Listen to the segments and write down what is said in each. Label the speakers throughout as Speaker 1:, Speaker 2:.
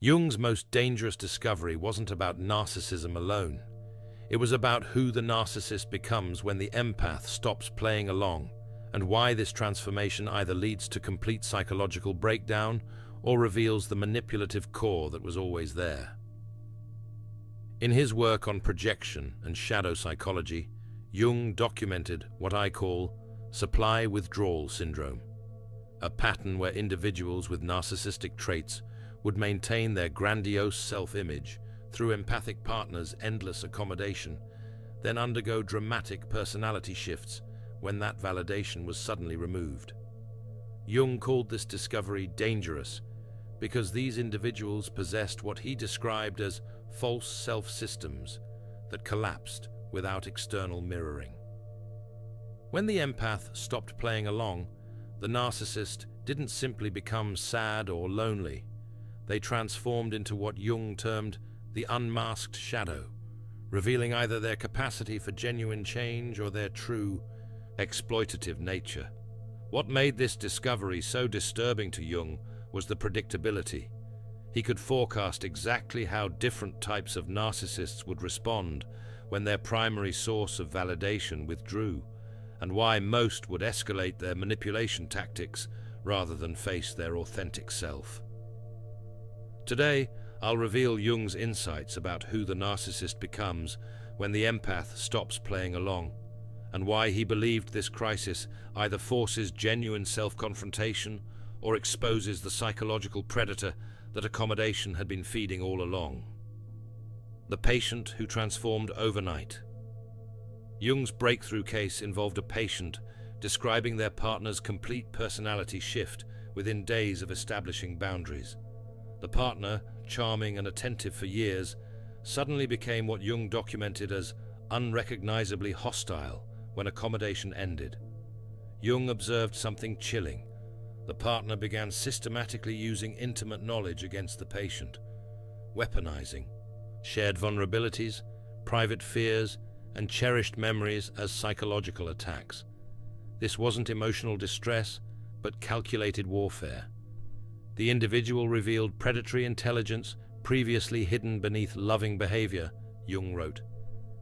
Speaker 1: Jung's most dangerous discovery wasn't about narcissism alone. It was about who the narcissist becomes when the empath stops playing along, and why this transformation either leads to complete psychological breakdown or reveals the manipulative core that was always there. In his work on projection and shadow psychology, Jung documented what I call supply withdrawal syndrome, a pattern where individuals with narcissistic traits would maintain their grandiose self-image through empathic partners' endless accommodation, then undergo dramatic personality shifts when that validation was suddenly removed. Jung called this discovery dangerous because these individuals possessed what he described as false self-systems that collapsed without external mirroring. When the empath stopped playing along, the narcissist didn't simply become sad or lonely. They transformed into what Jung termed the unmasked shadow, revealing either their capacity for genuine change or their true, exploitative nature. What made this discovery so disturbing to Jung was the predictability. He could forecast exactly how different types of narcissists would respond when their primary source of validation withdrew, and why most would escalate their manipulation tactics rather than face their authentic self. Today, I'll reveal Jung's insights about who the narcissist becomes when the empath stops playing along, and why he believed this crisis either forces genuine self-confrontation or exposes the psychological predator that accommodation had been feeding all along. The patient who transformed overnight. Jung's breakthrough case involved a patient describing their partner's complete personality shift within days of establishing boundaries. The partner, charming and attentive for years, suddenly became what Jung documented as unrecognizably hostile when accommodation ended. Jung observed something chilling. The partner began systematically using intimate knowledge against the patient, weaponizing shared vulnerabilities, private fears, and cherished memories as psychological attacks. This wasn't emotional distress, but calculated warfare. The individual revealed predatory intelligence previously hidden beneath loving behavior, Jung wrote.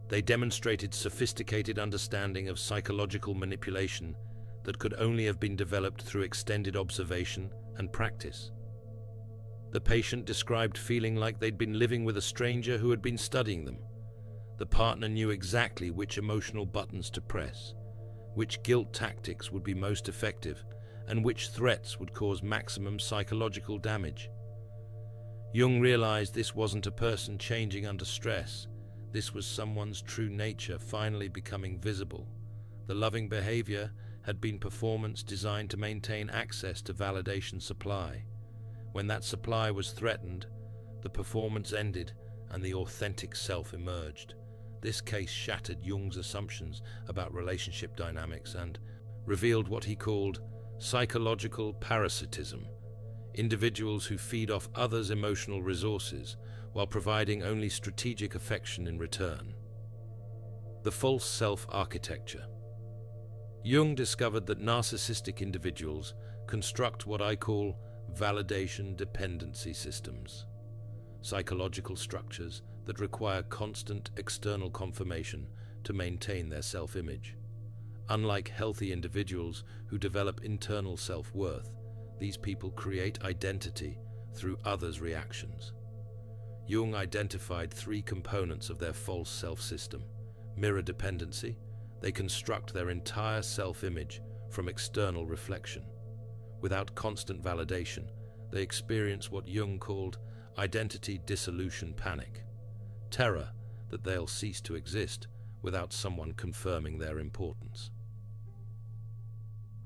Speaker 1: They demonstrated sophisticated understanding of psychological manipulation that could only have been developed through extended observation and practice. The patient described feeling like they'd been living with a stranger who had been studying them. The partner knew exactly which emotional buttons to press, which guilt tactics would be most effective, and which threats would cause maximum psychological damage. Jung realized this wasn't a person changing under stress. This was someone's true nature finally becoming visible. The loving behavior had been performance designed to maintain access to validation supply. When that supply was threatened, the performance ended and the authentic self emerged. This case shattered Jung's assumptions about relationship dynamics and revealed what he called psychological parasitism, individuals who feed off others' emotional resources while providing only strategic affection in return. The false self-architecture. Jung discovered that narcissistic individuals construct what I call validation dependency systems, psychological structures that require constant external confirmation to maintain their self-image. Unlike healthy individuals who develop internal self-worth, these people create identity through others' reactions. Jung identified three components of their false self-system. Mirror dependency. They construct their entire self-image from external reflection. Without constant validation, they experience what Jung called identity dissolution panic. Terror that they'll cease to exist without someone confirming their importance.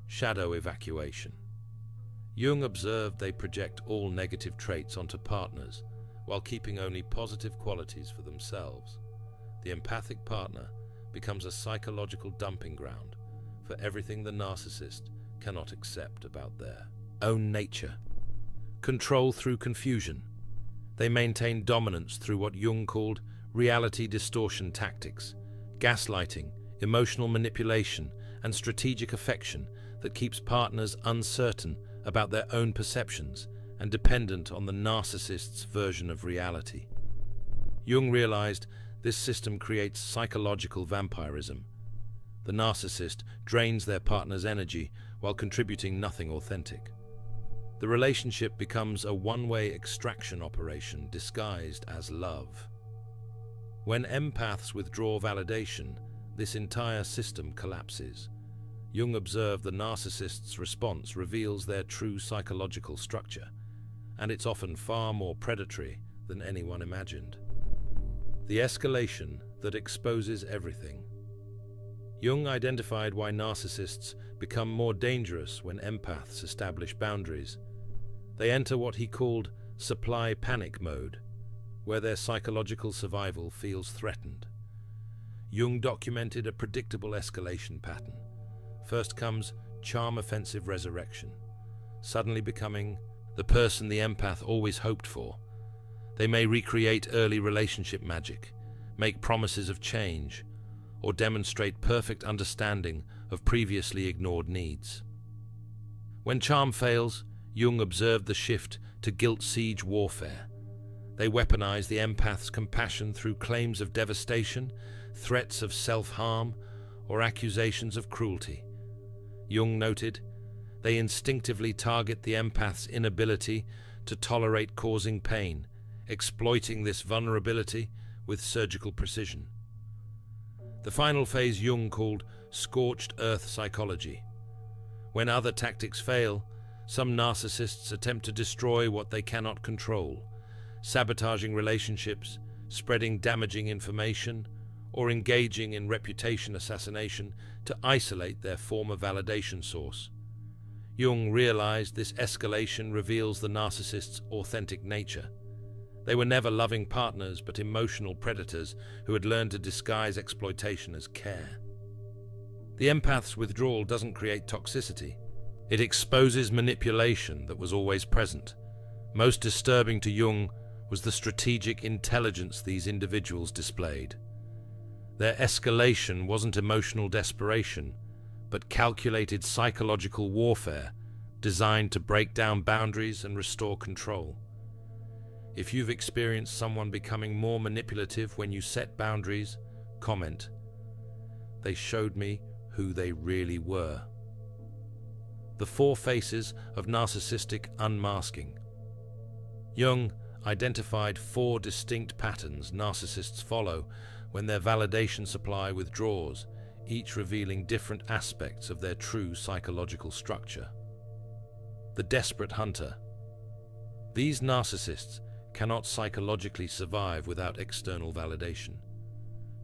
Speaker 1: Shadow evacuation. Jung observed they project all negative traits onto partners while keeping only positive qualities for themselves. The empathic partner becomes a psychological dumping ground for everything the narcissist cannot accept about their own nature. Control through confusion. They maintain dominance through what Jung called reality distortion tactics, gaslighting, emotional manipulation, and strategic affection that keeps partners uncertain about their own perceptions and dependent on the narcissist's version of reality. Jung realized this system creates psychological vampirism. The narcissist drains their partner's energy while contributing nothing authentic. The relationship becomes a one-way extraction operation disguised as love. When empaths withdraw validation, this entire system collapses. Jung observed the narcissist's response reveals their true psychological structure, and it's often far more predatory than anyone imagined. The escalation that exposes everything. Jung identified why narcissists become more dangerous when empaths establish boundaries. They enter what he called supply panic mode, where their psychological survival feels threatened. Jung documented a predictable escalation pattern. First comes charm offensive resurrection, suddenly becoming the person the empath always hoped for. They may recreate early relationship magic, make promises of change, or demonstrate perfect understanding of previously ignored needs. When charm fails, Jung observed the shift to guilt siege warfare. They weaponize the empath's compassion through claims of devastation, threats of self-harm, or accusations of cruelty. Jung noted, they instinctively target the empath's inability to tolerate causing pain, exploiting this vulnerability with surgical precision. The final phase Jung called scorched earth psychology. When other tactics fail, some narcissists attempt to destroy what they cannot control, sabotaging relationships, spreading damaging information, or engaging in reputation assassination to isolate their former validation source. Jung realized this escalation reveals the narcissist's authentic nature. They were never loving partners, but emotional predators who had learned to disguise exploitation as care. The empath's withdrawal doesn't create toxicity. It exposes manipulation that was always present. Most disturbing to Jung was the strategic intelligence these individuals displayed. Their escalation wasn't emotional desperation, but calculated psychological warfare designed to break down boundaries and restore control. If you've experienced someone becoming more manipulative when you set boundaries, comment, "They showed me who they really were." The 4 phases of narcissistic unmasking. Jung identified 4 distinct patterns narcissists follow when their validation supply withdraws, each revealing different aspects of their true psychological structure. The desperate hunter. These narcissists cannot psychologically survive without external validation.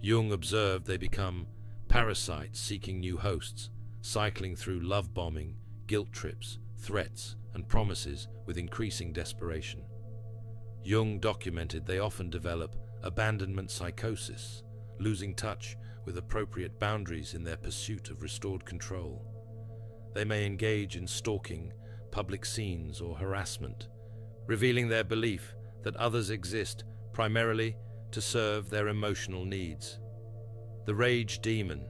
Speaker 1: Jung observed they become parasites seeking new hosts, cycling through love bombing, guilt trips, threats, and promises with increasing desperation. Jung documented they often develop abandonment psychosis, losing touch with appropriate boundaries in their pursuit of restored control. They may engage in stalking, public scenes, or harassment, revealing their belief that others exist primarily to serve their emotional needs. The rage demon.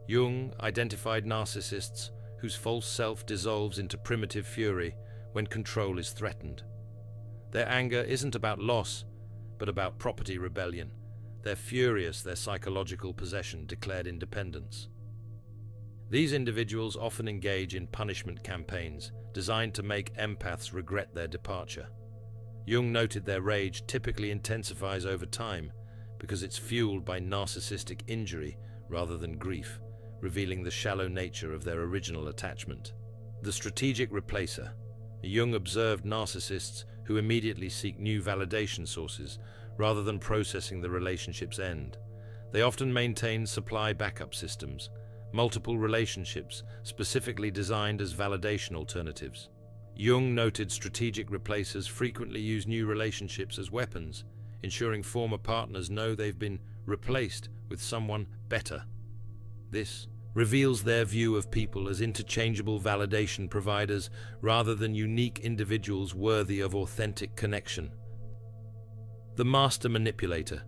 Speaker 1: Jung identified narcissists whose false self dissolves into primitive fury when control is threatened. Their anger isn't about loss, but about property rebellion. They're furious their psychological possession declared independence. These individuals often engage in punishment campaigns designed to make empaths regret their departure. Jung noted their rage typically intensifies over time because it's fueled by narcissistic injury rather than grief, revealing the shallow nature of their original attachment. The strategic replacer. Jung observed narcissists who immediately seek new validation sources rather than processing the relationship's end. They often maintain supply backup systems, multiple relationships specifically designed as validation alternatives. Jung noted strategic replacers frequently use new relationships as weapons, ensuring former partners know they've been replaced with someone better. This reveals their view of people as interchangeable validation providers rather than unique individuals worthy of authentic connection. The master manipulator.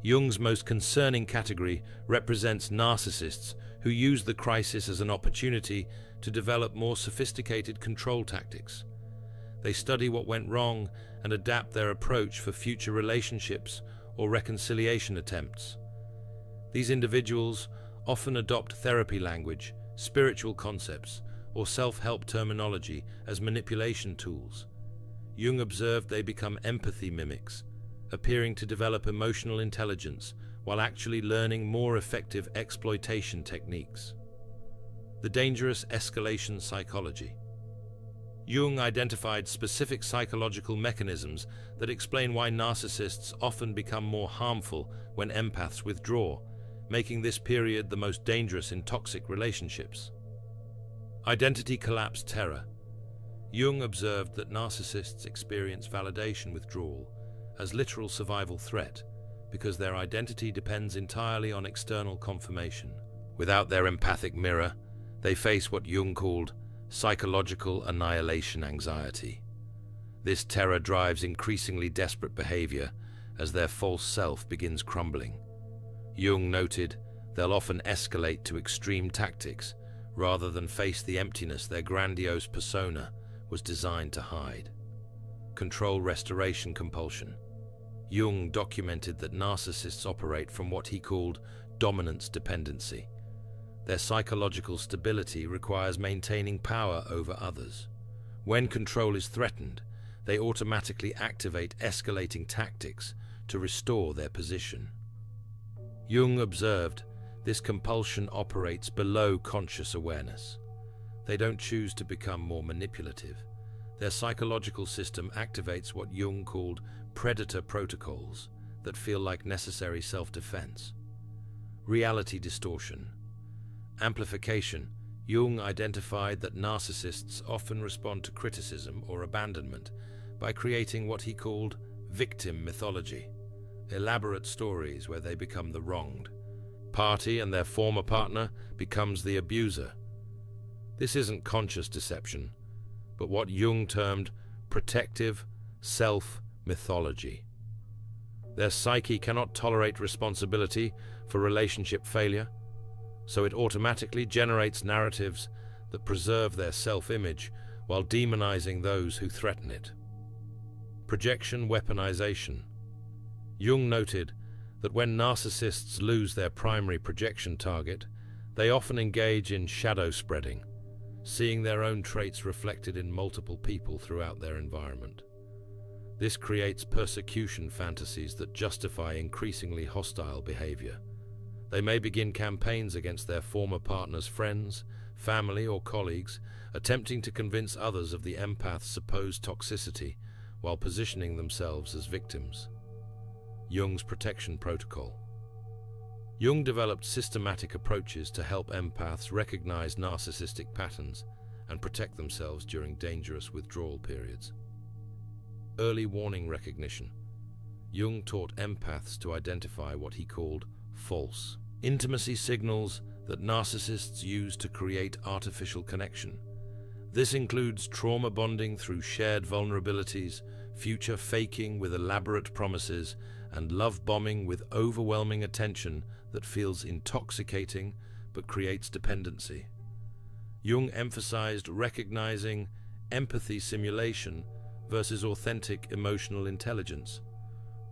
Speaker 1: Jung's most concerning category represents narcissists who use the crisis as an opportunity to develop more sophisticated control tactics. They study what went wrong and adapt their approach for future relationships or reconciliation attempts. These individuals often adopt therapy language, spiritual concepts, or self-help terminology as manipulation tools. Jung observed they become empathy mimics, appearing to develop emotional intelligence while actually learning more effective exploitation techniques. The dangerous escalation psychology. Jung identified specific psychological mechanisms that explain why narcissists often become more harmful when empaths withdraw, making this period the most dangerous in toxic relationships. Identity collapse terror. Jung observed that narcissists experience validation withdrawal as literal survival threat because their identity depends entirely on external confirmation. Without their empathic mirror, they face what Jung called psychological annihilation anxiety. This terror drives increasingly desperate behavior as their false self begins crumbling. Jung noted they'll often escalate to extreme tactics rather than face the emptiness their grandiose persona was designed to hide. Control restoration compulsion. Jung documented that narcissists operate from what he called dominance dependency. Their psychological stability requires maintaining power over others. When control is threatened, they automatically activate escalating tactics to restore their position. Jung observed this compulsion operates below conscious awareness. They don't choose to become more manipulative. Their psychological system activates what Jung called predator protocols that feel like necessary self-defense. Reality distortion. Amplification. Jung identified that narcissists often respond to criticism or abandonment by creating what he called victim mythology, elaborate stories where they become the wronged party and their former partner becomes the abuser. This isn't conscious deception, but what Jung termed protective self-mythology. Their psyche cannot tolerate responsibility for relationship failure, so it automatically generates narratives that preserve their self-image while demonizing those who threaten it. Projection weaponization. Jung noted that when narcissists lose their primary projection target, they often engage in shadow spreading, seeing their own traits reflected in multiple people throughout their environment. This creates persecution fantasies that justify increasingly hostile behavior. They may begin campaigns against their former partner's friends, family, or colleagues, attempting to convince others of the empath's supposed toxicity while positioning themselves as victims. Jung's protection protocol. Jung developed systematic approaches to help empaths recognize narcissistic patterns and protect themselves during dangerous withdrawal periods. Early warning recognition. Jung taught empaths to identify what he called false intimacy signals that narcissists use to create artificial connection. This includes trauma bonding through shared vulnerabilities, future faking with elaborate promises, and love bombing with overwhelming attention that feels intoxicating but creates dependency. Jung emphasized recognizing empathy simulation versus authentic emotional intelligence.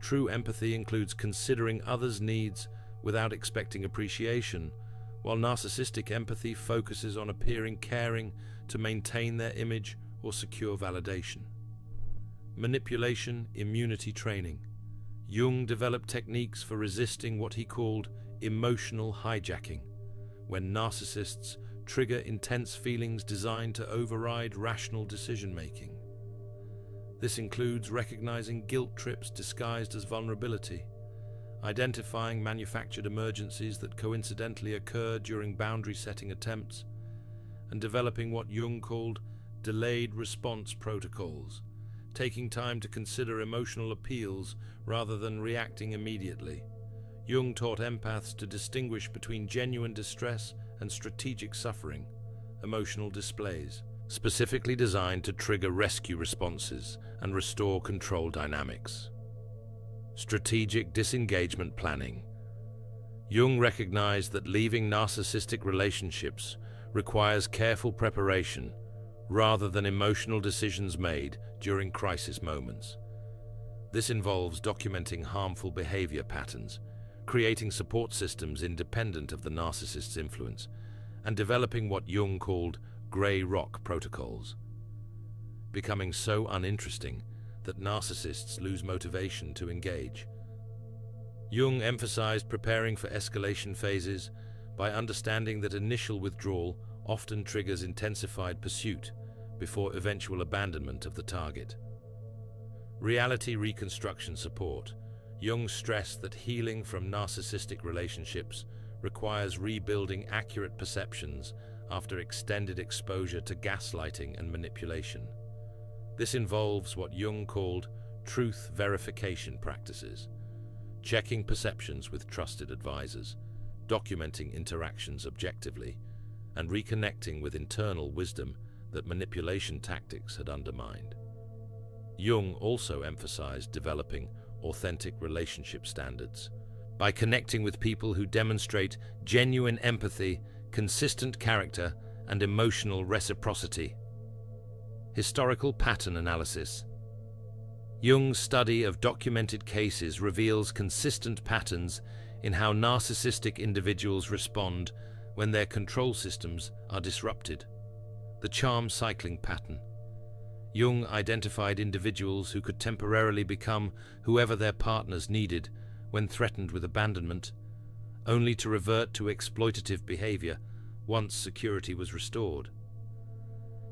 Speaker 1: True empathy includes considering others' needs without expecting appreciation, while narcissistic empathy focuses on appearing caring to maintain their image or secure validation. Manipulation immunity training. Jung developed techniques for resisting what he called emotional hijacking, when narcissists trigger intense feelings designed to override rational decision-making. This includes recognizing guilt trips disguised as vulnerability, identifying manufactured emergencies that coincidentally occur during boundary-setting attempts, and developing what Jung called delayed response protocols, taking time to consider emotional appeals rather than reacting immediately. Jung taught empaths to distinguish between genuine distress and strategic suffering, emotional displays, specifically designed to trigger rescue responses and restore control dynamics. Strategic disengagement planning. Jung recognized that leaving narcissistic relationships requires careful preparation rather than emotional decisions made during crisis moments. This involves documenting harmful behavior patterns, creating support systems independent of the narcissist's influence, and developing what Jung called grey rock protocols, becoming so uninteresting that narcissists lose motivation to engage. Jung emphasized preparing for escalation phases by understanding that initial withdrawal often triggers intensified pursuit before eventual abandonment of the target. Reality reconstruction support. Jung stressed that healing from narcissistic relationships requires rebuilding accurate perceptions after extended exposure to gaslighting and manipulation. This involves what Jung called truth verification practices, checking perceptions with trusted advisors, documenting interactions objectively, and reconnecting with internal wisdom that manipulation tactics had undermined. Jung also emphasized developing authentic relationship standards by connecting with people who demonstrate genuine empathy, consistent character, and emotional reciprocity. Historical pattern analysis. Jung's study of documented cases reveals consistent patterns in how narcissistic individuals respond when their control systems are disrupted. The charm cycling pattern. Jung identified individuals who could temporarily become whoever their partners needed when threatened with abandonment, only to revert to exploitative behavior once security was restored.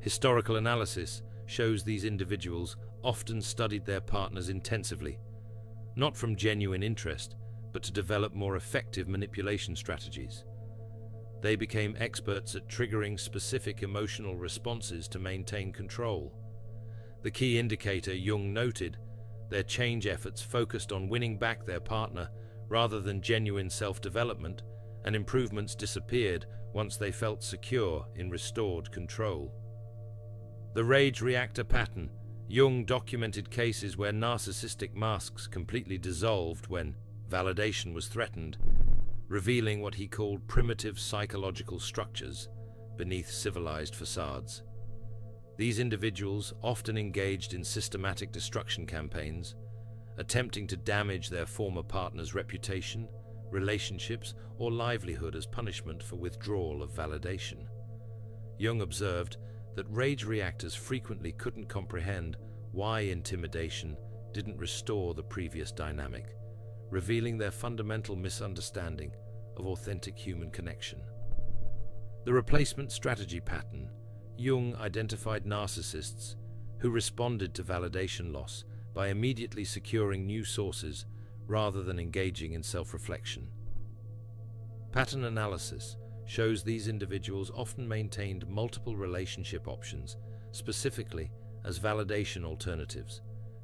Speaker 1: Historical analysis shows these individuals often studied their partners intensively, not from genuine interest, but to develop more effective manipulation strategies. They became experts at triggering specific emotional responses to maintain control. The key indicator, Jung noted, their change efforts focused on winning back their partner rather than genuine self-development, and improvements disappeared once they felt secure in restored control. The rage reactor pattern. Jung documented cases where narcissistic masks completely dissolved when validation was threatened, revealing what he called primitive psychological structures beneath civilized facades. These individuals often engaged in systematic destruction campaigns, attempting to damage their former partner's reputation, relationships, or livelihood as punishment for withdrawal of validation. Jung observed that rage reactors frequently couldn't comprehend why intimidation didn't restore the previous dynamic, revealing their fundamental misunderstanding of authentic human connection. The replacement strategy pattern. Jung identified narcissists who responded to validation loss by immediately securing new sources rather than engaging in self-reflection. Pattern analysis shows these individuals often maintained multiple relationship options, specifically as validation alternatives,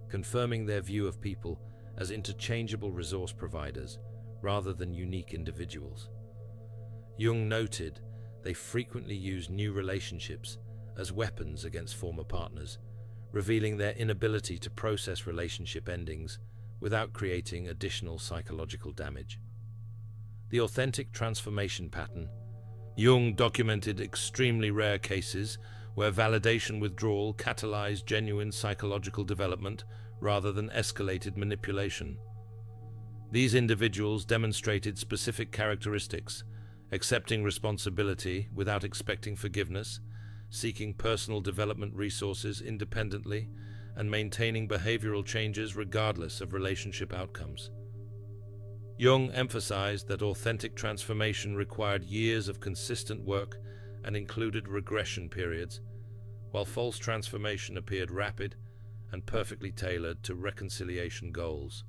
Speaker 1: confirming their view of people as interchangeable resource providers rather than unique individuals. Jung noted they frequently use new relationships as weapons against former partners, revealing their inability to process relationship endings without creating additional psychological damage. The authentic transformation pattern. Jung documented extremely rare cases where validation withdrawal catalyzed genuine psychological development rather than escalated manipulation. These individuals demonstrated specific characteristics: accepting responsibility without expecting forgiveness, seeking personal development resources independently, and maintaining behavioral changes regardless of relationship outcomes. Jung emphasized that authentic transformation required years of consistent work and included regression periods, while false transformation appeared rapid and perfectly tailored to reconciliation goals.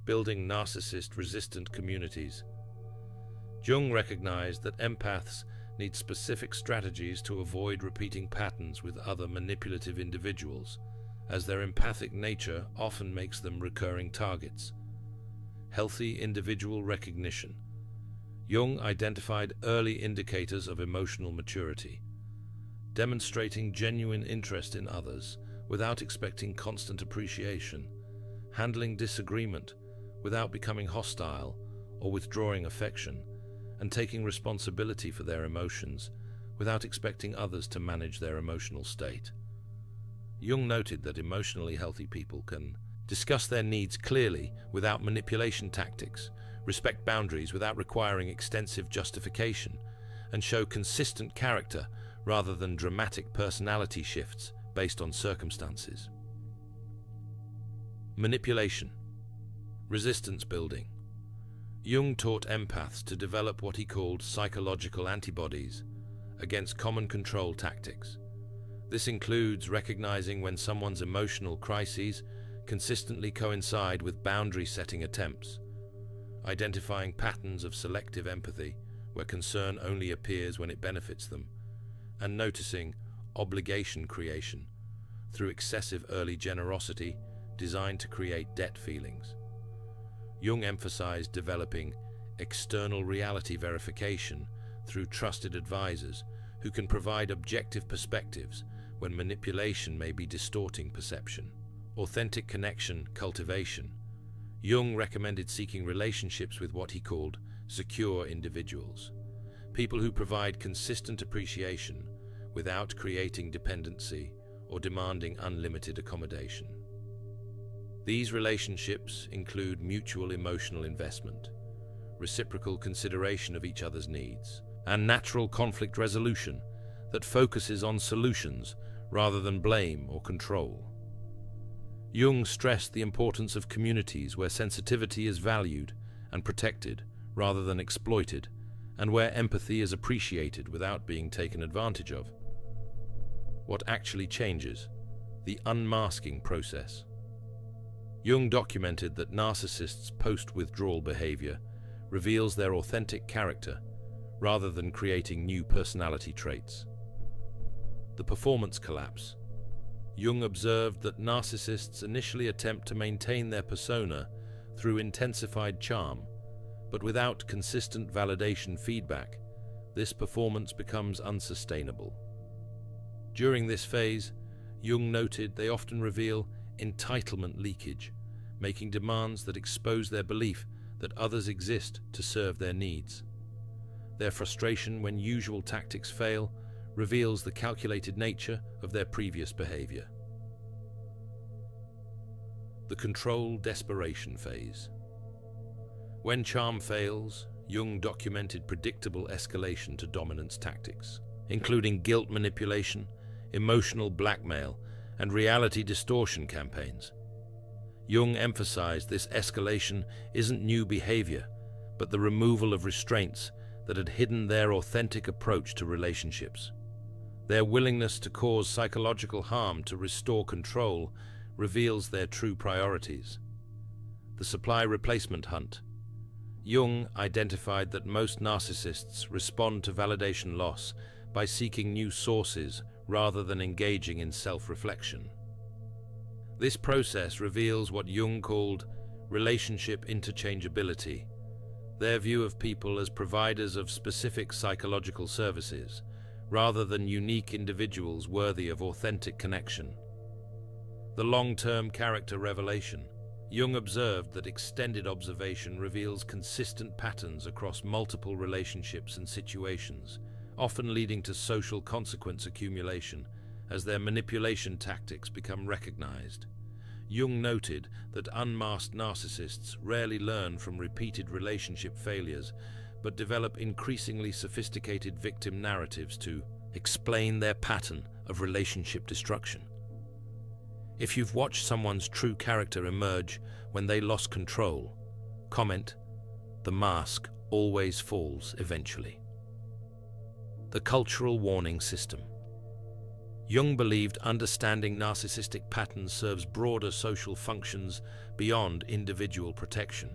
Speaker 1: Building narcissist-resistant communities. Jung recognized that empaths need specific strategies to avoid repeating patterns with other manipulative individuals, as their empathic nature often makes them recurring targets. Healthy individual recognition. Jung identified early indicators of emotional maturity, demonstrating genuine interest in others without expecting constant appreciation, handling disagreement without becoming hostile or withdrawing affection, and taking responsibility for their emotions without expecting others to manage their emotional state. Jung noted that emotionally healthy people can discuss their needs clearly without manipulation tactics, respect boundaries without requiring extensive justification, and show consistent character rather than dramatic personality shifts based on circumstances. Manipulation. Resistance building. Jung taught empaths to develop what he called psychological antibodies against common control tactics. This includes recognizing when someone's emotional crises consistently coincide with boundary-setting attempts, identifying patterns of selective empathy where concern only appears when it benefits them, and noticing obligation creation through excessive early generosity designed to create debt feelings. Jung emphasized developing external reality verification through trusted advisors who can provide objective perspectives when manipulation may be distorting perception. Authentic connection cultivation. Jung recommended seeking relationships with what he called secure individuals, people who provide consistent appreciation without creating dependency or demanding unlimited accommodation. These relationships include mutual emotional investment, reciprocal consideration of each other's needs, and natural conflict resolution that focuses on solutions rather than blame or control. Jung stressed the importance of communities where sensitivity is valued and protected rather than exploited, and where empathy is appreciated without being taken advantage of. What actually changes? The unmasking process. Jung documented that narcissists' post-withdrawal behavior reveals their authentic character rather than creating new personality traits. The performance collapse. Jung observed that narcissists initially attempt to maintain their persona through intensified charm, but without consistent validation feedback, this performance becomes unsustainable. During this phase, Jung noted they often reveal entitlement leakage, making demands that expose their belief that others exist to serve their needs. Their frustration when usual tactics fail reveals the calculated nature of their previous behavior. The control desperation phase. When charm fails, Jung documented predictable escalation to dominance tactics, including guilt manipulation, emotional blackmail, and reality distortion campaigns. Jung emphasized this escalation isn't new behavior, but the removal of restraints that had hidden their authentic approach to relationships. Their willingness to cause psychological harm to restore control reveals their true priorities. The supply replacement hunt. Jung identified that most narcissists respond to validation loss by seeking new sources rather than engaging in self-reflection. This process reveals what Jung called relationship interchangeability, their view of people as providers of specific psychological services, rather than unique individuals worthy of authentic connection. The long-term character revelation. Jung observed that extended observation reveals consistent patterns across multiple relationships and situations, often leading to social consequence accumulation as their manipulation tactics become recognized. Jung noted that unmasked narcissists rarely learn from repeated relationship failures, but develop increasingly sophisticated victim narratives to explain their pattern of relationship destruction. If you've watched someone's true character emerge when they lost control, comment, "The mask always falls eventually." The cultural warning system. Jung believed understanding narcissistic patterns serves broader social functions beyond individual protection.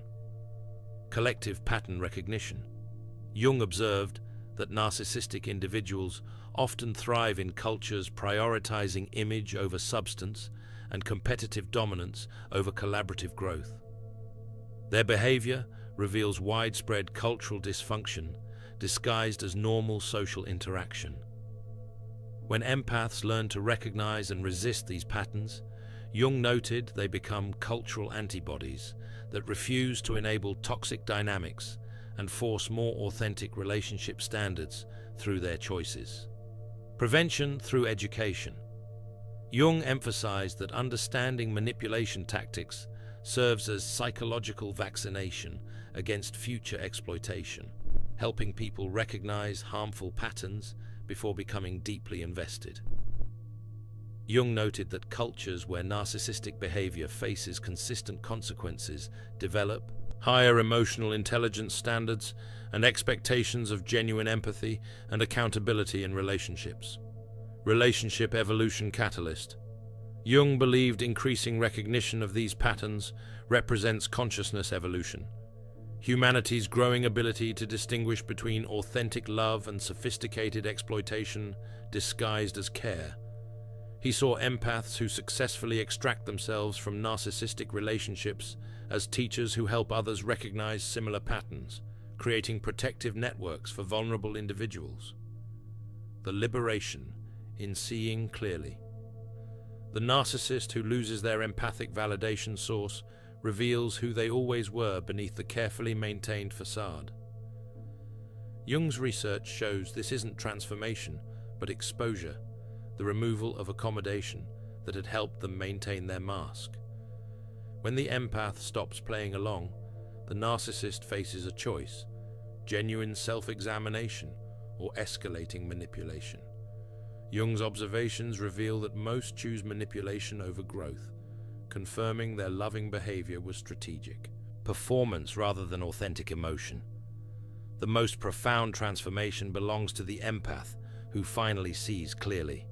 Speaker 1: Collective pattern recognition. Jung observed that narcissistic individuals often thrive in cultures prioritizing image over substance and competitive dominance over collaborative growth. Their behavior reveals widespread cultural dysfunction disguised as normal social interaction. When empaths learn to recognize and resist these patterns, Jung noted they become cultural antibodies that refuse to enable toxic dynamics and force more authentic relationship standards through their choices. Prevention through education. Jung emphasized that understanding manipulation tactics serves as psychological vaccination against future exploitation, helping people recognize harmful patterns before becoming deeply invested. Jung noted that cultures where narcissistic behavior faces consistent consequences develop higher emotional intelligence standards and expectations of genuine empathy and accountability in relationships. Relationship evolution catalyst. Jung believed increasing recognition of these patterns represents consciousness evolution, humanity's growing ability to distinguish between authentic love and sophisticated exploitation disguised as care. He saw empaths who successfully extract themselves from narcissistic relationships as teachers who help others recognize similar patterns, creating protective networks for vulnerable individuals. The liberation in seeing clearly. The narcissist who loses their empathic validation source reveals who they always were beneath the carefully maintained facade. Jung's research shows this isn't transformation, but exposure, the removal of accommodation that had helped them maintain their mask. When the empath stops playing along, the narcissist faces a choice: genuine self-examination or escalating manipulation. Jung's observations reveal that most choose manipulation over growth, confirming their loving behavior was strategic, performance rather than authentic emotion. The most profound transformation belongs to the empath who finally sees clearly.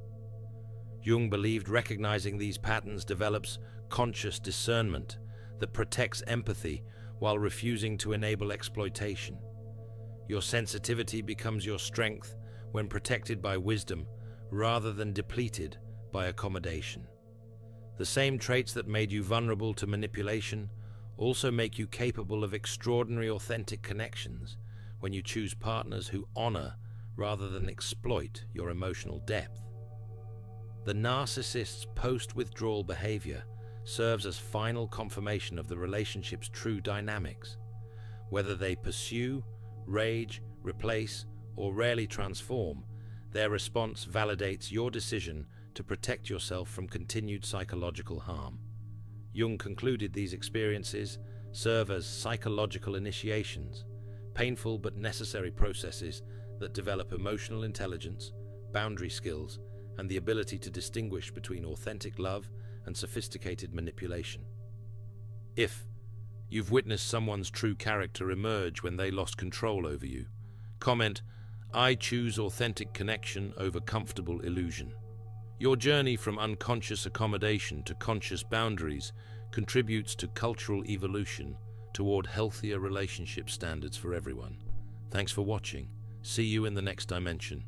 Speaker 1: Jung believed recognizing these patterns develops conscious discernment that protects empathy while refusing to enable exploitation. Your sensitivity becomes your strength when protected by wisdom rather than depleted by accommodation. The same traits that made you vulnerable to manipulation also make you capable of extraordinary authentic connections when you choose partners who honor rather than exploit your emotional depth. The narcissist's post-withdrawal behavior serves as final confirmation of the relationship's true dynamics. Whether they pursue, rage, replace, or rarely transform, their response validates your decision to protect yourself from continued psychological harm. Jung concluded these experiences serve as psychological initiations, painful but necessary processes that develop emotional intelligence, boundary skills, and the ability to distinguish between authentic love and sophisticated manipulation. If you've witnessed someone's true character emerge when they lost control over you, comment, "I choose authentic connection over comfortable illusion." Your journey from unconscious accommodation to conscious boundaries contributes to cultural evolution toward healthier relationship standards for everyone. Thanks for watching. See you in the next dimension.